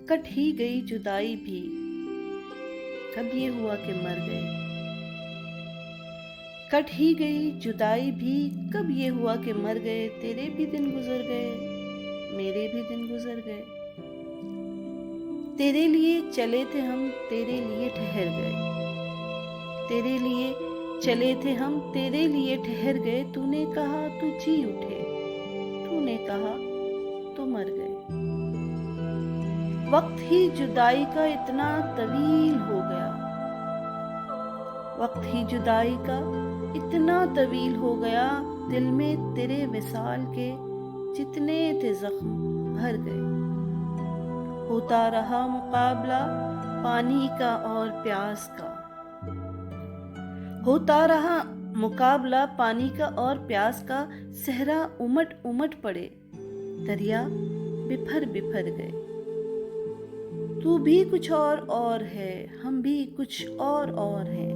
کٹ ہی گئی جدائی بھی، کب یہ ہوا کہ مر گئے۔ کٹ ہی گئی جدائی بھی، کب یہ ہوا کہ مر گئے۔ تیرے بھی دن گزر گئے، میرے بھی دن گزر گئے۔ تیرے لیے چلے تھے ہم، تیرے لیے ٹھہر گئے۔ تیرے لیے چلے تھے ہم، تیرے لیے ٹھہر گئے۔ تو نے کہا تو جی اٹھے، تو نے کہا تو مر گئے۔ وقت ہی جدائی کا اتنا طویل ہو گیا، وقت ہی جدائی کا اتنا طویل ہو گیا۔ دل میں تیرے وصال کے جتنے تھے زخم بھر گئے۔ ہوتا رہا مقابلہ پانی کا اور پیاس کا، ہوتا رہا مقابلہ پانی کا اور پیاس کا۔ صحرا امٹ امٹ پڑے، دریا بپھر بپھر گئے۔ تو بھی کچھ اور ہے، ہم بھی کچھ اور ہیں۔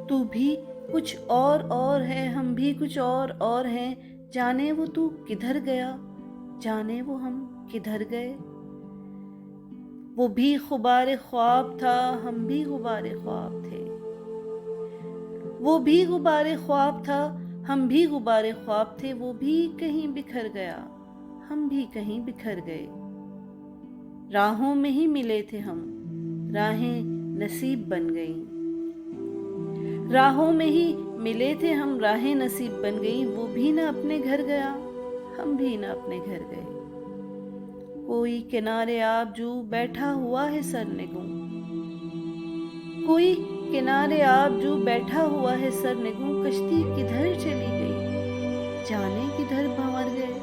تو بھی کچھ اور ہے، ہم بھی کچھ اور ہیں۔ جانے وہ تو کدھر گیا، جانے وہ ہم کدھر گئے۔ وہ بھی غبار خواب تھا، ہم بھی غبار خواب تھے۔ وہ بھی غبار خواب تھا، ہم بھی غبار خواب تھے۔ وہ بھی کہیں بکھر گیا، ہم بھی کہیں بکھر گئے۔ راہوں میں ہی ملے تھے ہم، راہیں نصیب بن گئیں۔ راہوں میں ہی ملے تھے ہم، راہیں نصیب بن گئیں۔ وہ بھی نہ اپنے گھر گیا، ہم بھی نہ اپنے گھر گئے۔ کوئی کنارے آبجو بیٹھا ہوا ہے سرنگوں، کوئی کنارے آبجو بیٹھا ہوا ہے سرنگوں۔ کشتی کدھر چلی گئی، جانے کدھر بھنور گئے۔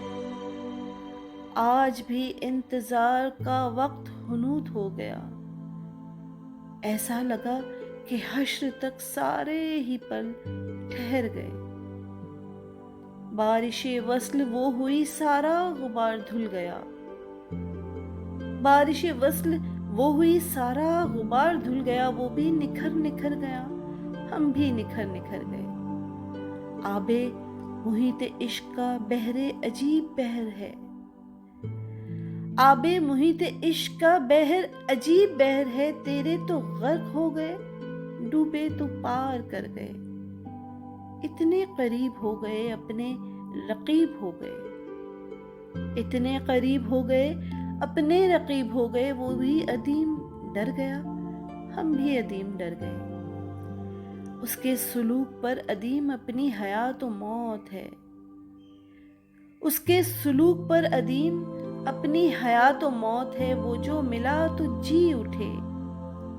آج بھی انتظار کا وقت حنوط ہو گیا، ایسا لگا کہ حشر تک سارے ہی پل ٹھہر گئے۔ بارش وصل وہ ہوئی، سارا غبار دھل گیا۔ بارش وصل وہ ہوئی، سارا غبار دھل گیا۔ وہ بھی نکھر نکھر گیا، ہم بھی نکھر نکھر گئے۔ آب محیط عشق کا بحر عجیب بحر ہے، آب محیط عشق کا بحر عجیب بحر ہے۔ تیرے تو غرق ہو گئے، ڈوبے تو پار کر گئے۔ اتنے قریب ہو گئے، اپنے رقیب ہو گئے۔ اتنے قریب ہو گئے، اپنے رقیب ہو گئے۔ وہ بھی عدیم ڈر گیا، ہم بھی عدیم ڈر گئے۔ اس کے سلوک پر عدیم اپنی حیات و موت ہے، اس کے سلوک پر عدیم اپنی حیات و موت ہے۔ وہ جو ملا تو جی اٹھے،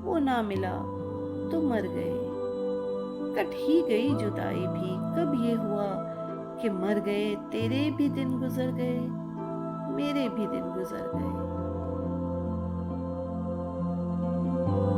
وہ نہ ملا تو مر گئے۔ کٹ ہی گئی جدائی بھی، کب یہ ہوا کہ مر گئے۔ تیرے بھی دن گزر گئے، میرے بھی دن گزر گئے۔